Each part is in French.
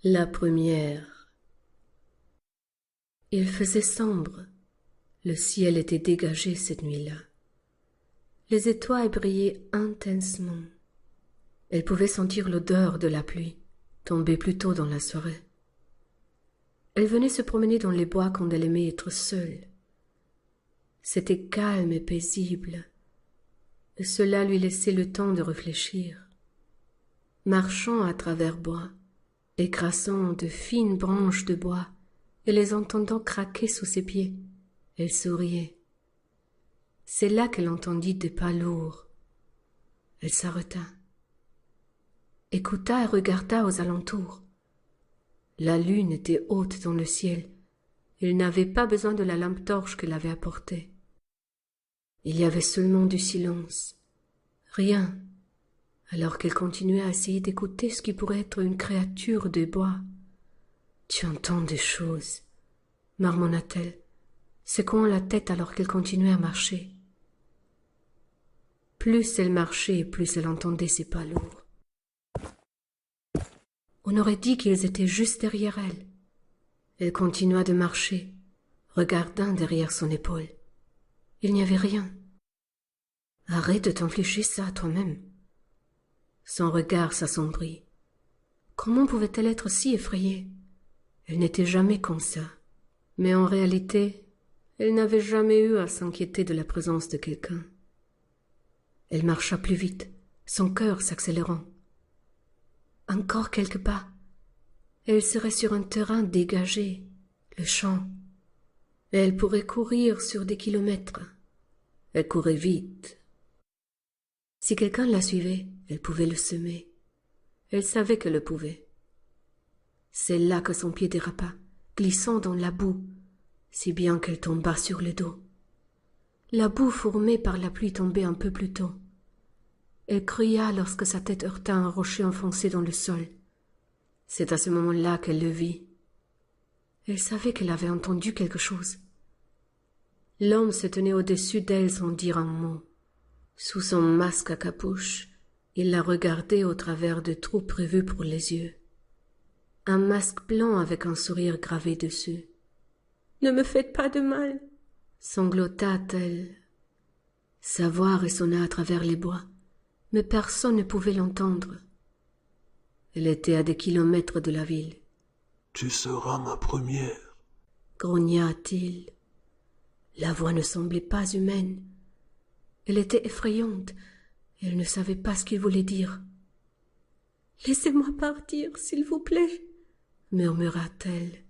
La première. Il faisait sombre. Le ciel était dégagé cette nuit-là. Les étoiles brillaient intensement. Elle pouvait sentir l'odeur de la pluie, tombée plus tôt dans la soirée. Elle venait se promener dans les bois quand elle aimait être seule. C'était calme et paisible, et cela lui laissait le temps de réfléchir. Marchant à travers bois, écrasant de fines branches de bois et les entendant craquer sous ses pieds, elle souriait. C'est là qu'elle entendit des pas lourds. Elle s'arrêta, écouta et regarda aux alentours. La lune était haute dans le ciel. Elle n'avait pas besoin de la lampe torche qu'elle avait apportée. Il y avait seulement du silence. Rien. Alors qu'elle continuait à essayer d'écouter ce qui pourrait être une créature de bois. « Tu entends des choses, » marmonna-t-elle, secouant la tête alors qu'elle continuait à marcher. Plus elle marchait, plus elle entendait ses pas lourds. On aurait dit qu'ils étaient juste derrière elle. Elle continua de marcher, regardant derrière son épaule. Il n'y avait rien. Arrête de t'infliger ça à toi-même. Son regard s'assombrit. Comment pouvait-elle être si effrayée? Elle n'était jamais comme ça. Mais en réalité, elle n'avait jamais eu à s'inquiéter de la présence de quelqu'un. Elle marcha plus vite, son cœur s'accélérant. Encore quelques pas. Elle serait sur un terrain dégagé, le champ. Et elle pourrait courir sur des kilomètres. Elle courait vite. Si quelqu'un la suivait, elle pouvait le semer. Elle savait qu'elle le pouvait. C'est là que son pied dérapa, glissant dans la boue, si bien qu'elle tomba sur le dos. La boue formée par la pluie tombait un peu plus tôt. Elle cria lorsque sa tête heurta un rocher enfoncé dans le sol. C'est à ce moment-là qu'elle le vit. Elle savait qu'elle avait entendu quelque chose. L'homme se tenait au-dessus d'elle sans dire un mot. Sous son masque à capuche, il la regardait au travers de trous prévus pour les yeux. Un masque blanc avec un sourire gravé dessus. « Ne me faites pas de mal !» sanglota-t-elle. Sa voix résonna à travers les bois, mais personne ne pouvait l'entendre. Elle était à des kilomètres de la ville. « Tu seras ma première, » grogna-t-il. La voix ne semblait pas humaine. Elle était effrayante, et elle ne savait pas ce qu'il voulait dire. « Laissez-moi partir, s'il vous plaît, » murmura-t-elle.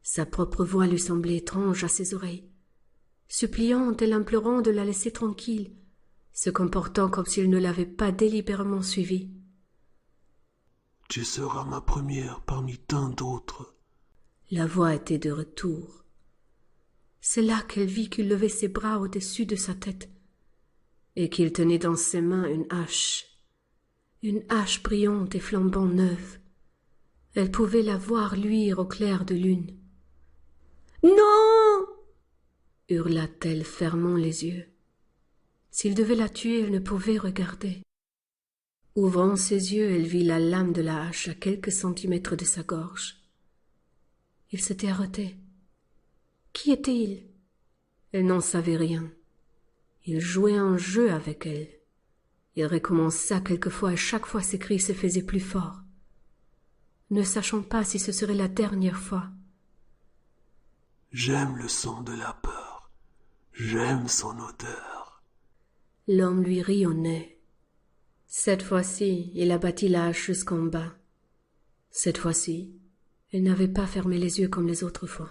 Sa propre voix lui semblait étrange à ses oreilles, suppliante et l'implorant de la laisser tranquille, se comportant comme s'il ne l'avait pas délibérément suivie. « Tu seras ma première parmi tant d'autres. » La voix était de retour. C'est là qu'elle vit qu'il levait ses bras au-dessus de sa tête et qu'il tenait dans ses mains une hache brillante et flambant neuve. Elle pouvait la voir luire au clair de lune. « Non !» hurla-t-elle, fermant les yeux. S'il devait la tuer, elle ne pouvait regarder. Ouvrant ses yeux, elle vit la lame de la hache à quelques centimètres de sa gorge. Il s'était arrêté. Qui était-il? Elle n'en savait rien. Il jouait un jeu avec elle. Il recommença quelquefois et chaque fois ses cris se faisaient plus forts, ne sachant pas si ce serait la dernière fois. « J'aime le son de la peur. J'aime son odeur. » L'homme lui rit au nez. Cette fois-ci, il abattit la hache jusqu'en bas. Cette fois-ci, elle n'avait pas fermé les yeux comme les autres fois.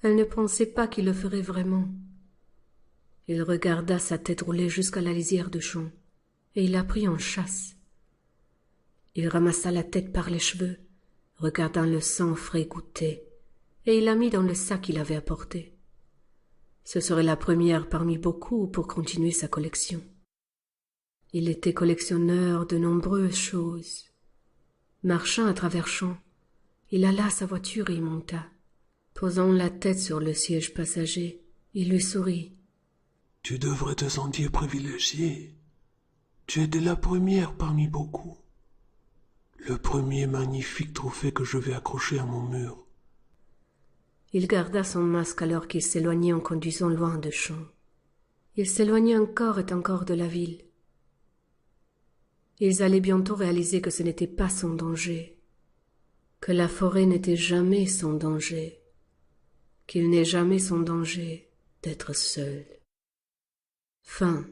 Elle ne pensait pas qu'il le ferait vraiment. Il regarda sa tête rouler jusqu'à la lisière de champ, et il la prit en chasse. Il ramassa la tête par les cheveux, regardant le sang frais goûter, et il la mit dans le sac qu'il avait apporté. Ce serait la première parmi beaucoup pour continuer sa collection. Il était collectionneur de nombreuses choses. Marchant à travers champs, il alla à sa voiture et y monta. Posant la tête sur le siège passager, il lui sourit. « Tu devrais te sentir privilégié. Tu étais la première parmi beaucoup. Le premier magnifique trophée que je vais accrocher à mon mur. Il garda son masque alors qu'il s'éloignait en conduisant loin de champs. Il s'éloignait encore et encore de la ville. Ils allaient bientôt réaliser que ce n'était pas son danger, que la forêt n'était jamais son danger, qu'il n'est jamais son danger d'être seul. Fin.